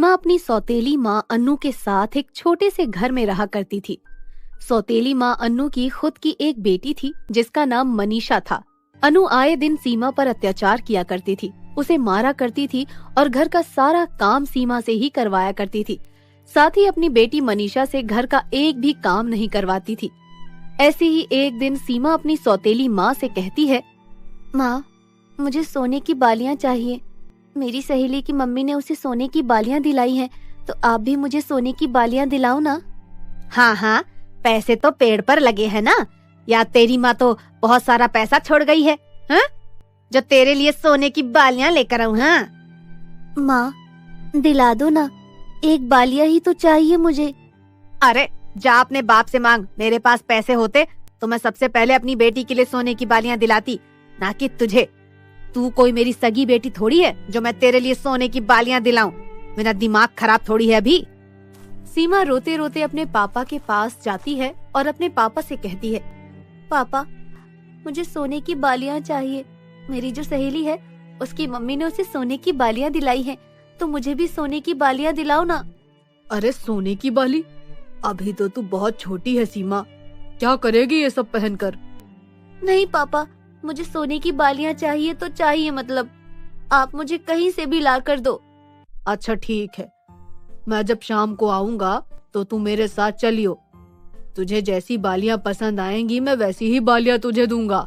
सीमा अपनी सौतेली माँ अन्नू के साथ एक छोटे से घर में रहा करती थी। सौतेली माँ अन्नू की खुद की एक बेटी थी जिसका नाम मनीषा था। अनु आए दिन सीमा पर अत्याचार किया करती थी, उसे मारा करती थी और घर का सारा काम सीमा से ही करवाया करती थी। साथ ही अपनी बेटी मनीषा से घर का एक भी काम नहीं करवाती थी। ऐसे ही एक दिन सीमा अपनी सौतेली माँ से कहती है, माँ, मुझे सोने की बालियां चाहिए। मेरी सहेली की मम्मी ने उसे सोने की बालियां दिलाई हैं, तो आप भी मुझे सोने की बालियां दिलाओ ना। हाँ हाँ, पैसे तो पेड़ पर लगे हैं ना, या तेरी माँ तो बहुत सारा पैसा छोड़ गई है, हाँ? जो तेरे लिए सोने की बालियां लेकर आऊं। हाँ माँ, दिला दो ना, एक बालिया ही तो चाहिए मुझे। अरे जा अपने बाप से मांग, मेरे पास पैसे होते तो मैं सबसे पहले अपनी बेटी के लिए सोने की बालियां दिलाती, ना कि तुझे। तू कोई मेरी सगी बेटी थोड़ी है जो मैं तेरे लिए सोने की बालियां दिलाऊं। मेरा दिमाग खराब थोड़ी है अभी। सीमा रोते रोते अपने पापा के पास जाती है और अपने पापा से कहती है, पापा, मुझे सोने की बालियां चाहिए। मेरी जो सहेली है उसकी मम्मी ने उसे सोने की बालियां दिलाई हैं, तो मुझे भी सोने की बालियां दिलाओ ना। अरे सोने की बाली? अभी तो तू बहुत छोटी है सीमा, क्या करेगी ये सब पहनकर? नहीं पापा, मुझे सोने की बालियां चाहिए तो चाहिए, मतलब आप मुझे कहीं से भी ला कर दो। अच्छा ठीक है, मैं जब शाम को आऊंगा तो तू मेरे साथ चलियो। तुझे जैसी बालियां पसंद आएंगी मैं वैसी ही बालियां तुझे दूंगा।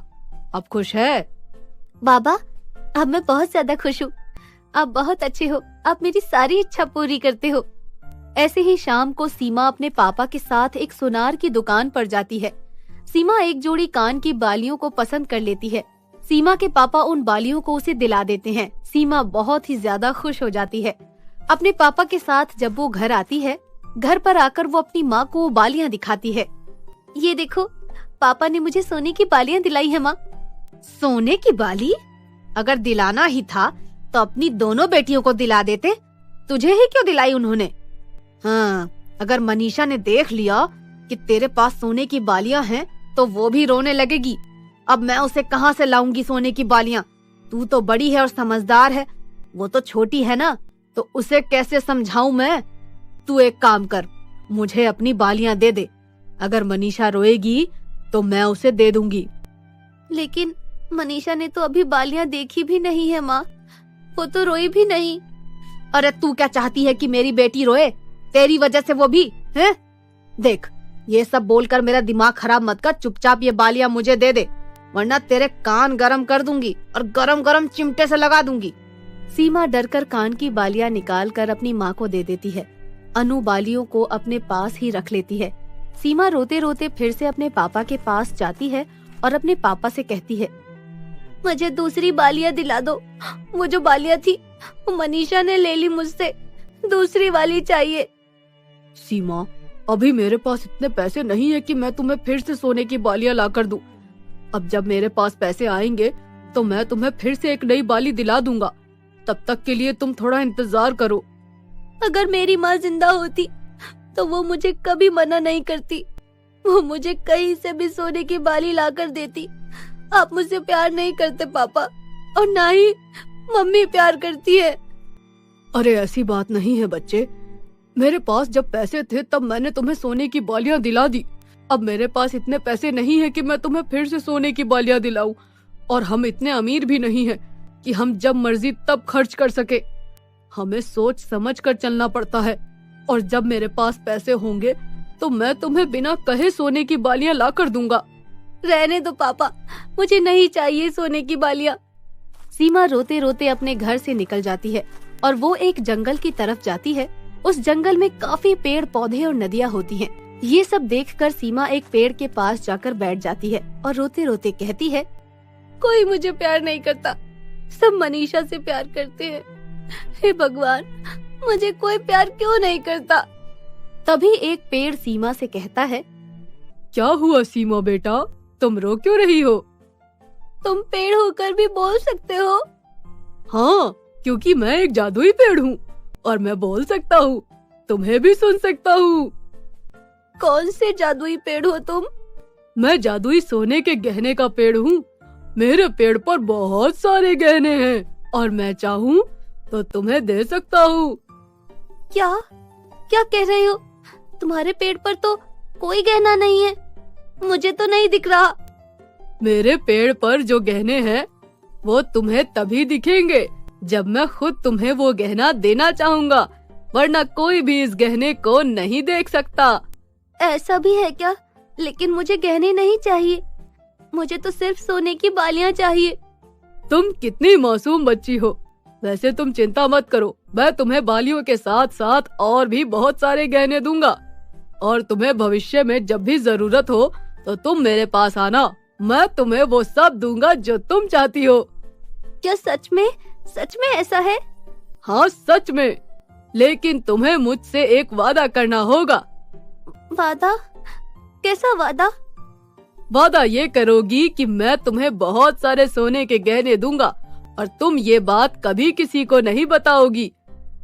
अब खुश है? बाबा, अब मैं बहुत ज्यादा खुश हूँ। आप बहुत अच्छे हो, आप मेरी सारी इच्छा पूरी करते हो। ऐसे ही शाम को सीमा अपने पापा के साथ एक सुनार की दुकान पर जाती है। सीमा एक जोड़ी कान की बालियों को पसंद कर लेती है। सीमा के पापा उन बालियों को उसे दिला देते हैं। सीमा बहुत ही ज्यादा खुश हो जाती है। अपने पापा के साथ जब वो घर आती है, घर पर आकर वो अपनी माँ को वो बालियां दिखाती है। ये देखो, पापा ने मुझे सोने की बालियां दिलाई है माँ। सोने की बाली? अगर दिलाना ही था तो अपनी दोनों बेटियों को दिला देते, तुझे ही क्यों दिलाई उन्होंने? हाँ, अगर मनीषा ने देख लिया कि तेरे पास सोने की बालियां हैं तो वो भी रोने लगेगी। अब मैं उसे कहाँ से लाऊंगी सोने की बालियां? तू तो बड़ी है और समझदार है, वो तो छोटी है ना, तो उसे कैसे समझाऊं मैं? तू एक काम कर, मुझे अपनी बालियां दे दे। अगर मनीषा रोएगी तो मैं उसे दे दूंगी। लेकिन मनीषा ने तो अभी बालियां देखी भी नहीं है माँ, वो तो रोई भी नहीं। अरे तू क्या चाहती है कि मेरी बेटी रोए? तेरी वजह से वो भी है? देख, ये सब बोलकर मेरा दिमाग खराब मत कर, चुपचाप ये बालियां मुझे दे दे, वरना तेरे कान गरम कर दूंगी और गरम गरम चिमटे से लगा दूंगी। सीमा डरकर कान की बालियां निकाल कर अपनी माँ को दे देती है। अनु बालियों को अपने पास ही रख लेती है। सीमा रोते रोते फिर से अपने पापा के पास जाती है और अपने पापा से कहती है, मुझे दूसरी बालियां दिला दो। वो जो बालियां थी वो मनीषा ने ले ली मुझसे, दूसरी वाली चाहिए। सीमा, अभी मेरे पास इतने पैसे नहीं है कि मैं तुम्हें फिर से सोने की बालियां ला कर दूं। अब जब मेरे पास पैसे आएंगे तो मैं तुम्हें फिर से एक नई बाली दिला दूंगा। तब तक के लिए तुम थोड़ा इंतजार करो। अगर मेरी माँ जिंदा होती तो वो मुझे कभी मना नहीं करती, वो मुझे कहीं से भी सोने की बाली ला कर देती। आप मुझसे प्यार नहीं करते पापा, और ना ही मम्मी प्यार करती है। अरे ऐसी बात नहीं है बच्चे, मेरे पास जब पैसे थे तब मैंने तुम्हें सोने की बालियां दिला दी। अब मेरे पास इतने पैसे नहीं है कि मैं तुम्हें फिर से सोने की बालियां दिलाऊं, और हम इतने अमीर भी नहीं हैं कि हम जब मर्जी तब खर्च कर सके। हमें सोच समझ कर चलना पड़ता है, और जब मेरे पास पैसे होंगे तो मैं तुम्हें बिना कहे सोने की बालियां ला कर दूंगा। रहने दो पापा, मुझे नहीं चाहिए सोने की बालियां। सीमा रोते रोते अपने घर से निकल जाती है और वो एक जंगल की तरफ जाती है। उस जंगल में काफी पेड़ पौधे और नदियां होती हैं। ये सब देखकर सीमा एक पेड़ के पास जाकर बैठ जाती है और रोते रोते कहती है, कोई मुझे प्यार नहीं करता, सब मनीषा से प्यार करते हैं। हे भगवान, मुझे कोई प्यार क्यों नहीं करता? तभी एक पेड़ सीमा से कहता है, क्या हुआ सीमा बेटा, तुम रो क्यों रही हो? तुम पेड़ होकर भी बोल सकते हो? हाँ, क्योंकि मैं एक जादुई पेड़ हूँ और मैं बोल सकता हूँ, तुम्हें भी सुन सकता हूँ। कौन से जादुई पेड़ हो तुम? मैं जादुई सोने के गहने का पेड़ हूँ। मेरे पेड़ पर बहुत सारे गहने हैं और मैं चाहूँ तो तुम्हें दे सकता हूँ। क्या क्या कह रहे हो? तुम्हारे पेड़ पर तो कोई गहना नहीं है, मुझे तो नहीं दिख रहा। मेरे पेड़ पर जो गहने हैं वो तुम्हें तभी दिखेंगे जब मैं खुद तुम्हें वो गहना देना चाहूँगा, वरना कोई भी इस गहने को नहीं देख सकता। ऐसा भी है क्या? लेकिन मुझे गहने नहीं चाहिए, मुझे तो सिर्फ सोने की बालियां चाहिए। तुम कितनी मासूम बच्ची हो। वैसे तुम चिंता मत करो, मैं तुम्हें बालियों के साथ साथ और भी बहुत सारे गहने दूंगा, और तुम्हें भविष्य में जब भी जरूरत हो तो तुम मेरे पास आना, मैं तुम्हें वो सब दूंगा जो तुम चाहती हो। क्या सच में ऐसा है? हाँ सच में, लेकिन तुम्हें मुझसे एक वादा करना होगा। वादा? कैसा वादा? वादा ये करोगी कि मैं तुम्हें बहुत सारे सोने के गहने दूंगा और तुम ये बात कभी किसी को नहीं बताओगी,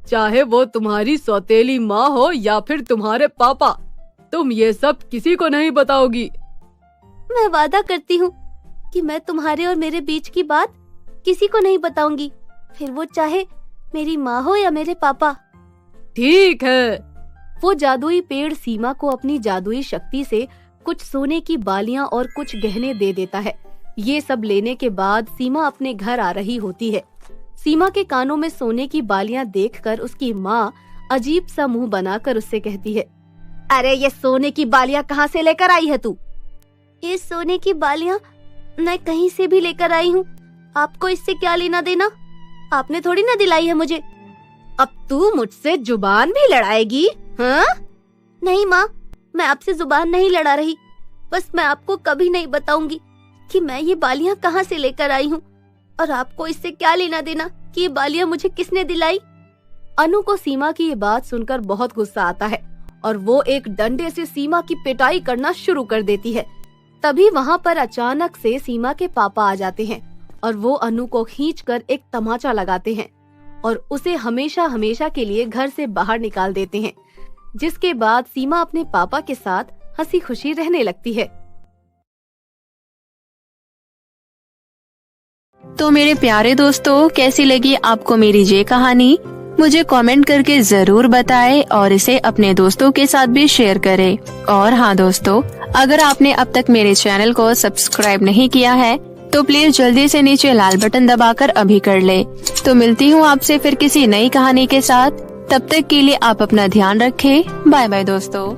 चाहे वो तुम्हारी सौतेली माँ हो या फिर तुम्हारे पापा, तुम ये सब किसी को नहीं बताओगी। मैं वादा करती हूँ कि मैं तुम्हारे और मेरे बीच की बात किसी को नहीं बताऊंगी, फिर वो चाहे मेरी माँ हो या मेरे पापा। ठीक है। वो जादुई पेड़ सीमा को अपनी जादुई शक्ति से कुछ सोने की बालियां और कुछ गहने दे देता है। ये सब लेने के बाद सीमा अपने घर आ रही होती है। सीमा के कानों में सोने की बालियां देखकर उसकी माँ अजीब सा मुंह बनाकर उससे कहती है, अरे ये सोने की बालियां कहाँ से लेकर आई है तू? ये सोने की बालियां मैं कहीं से भी लेकर आई हूँ, आपको इससे क्या लेना देना? आपने थोड़ी ना दिलाई है मुझे। अब तू मुझसे जुबान भी लड़ाएगी? हाँ? नहीं माँ, मैं आपसे जुबान नहीं लड़ा रही, बस मैं आपको कभी नहीं बताऊंगी कि मैं ये बालियां कहाँ से लेकर आई हूँ, और आपको इससे क्या लेना देना कि ये बालियां मुझे किसने दिलाई। अनु को सीमा की ये बात सुनकर बहुत गुस्सा आता है और वो एक डंडे से सीमा की पिटाई करना शुरू कर देती है। तभी वहाँ पर अचानक से सीमा के पापा आ जाते हैं और वो अनु को खींचकर एक तमाचा लगाते हैं और उसे हमेशा हमेशा के लिए घर से बाहर निकाल देते हैं, जिसके बाद सीमा अपने पापा के साथ हंसी खुशी रहने लगती है। तो मेरे प्यारे दोस्तों, कैसी लगी आपको मेरी ये कहानी? मुझे कमेंट करके जरूर बताएं और इसे अपने दोस्तों के साथ भी शेयर करें। और हाँ दोस्तों, अगर आपने अब तक मेरे चैनल को सब्सक्राइब नहीं किया है तो प्लीज जल्दी से नीचे लाल बटन दबाकर अभी कर ले। तो मिलती हूँ आपसे फिर किसी नई कहानी के साथ। तब तक के लिए आप अपना ध्यान रखें। बाय बाय दोस्तों।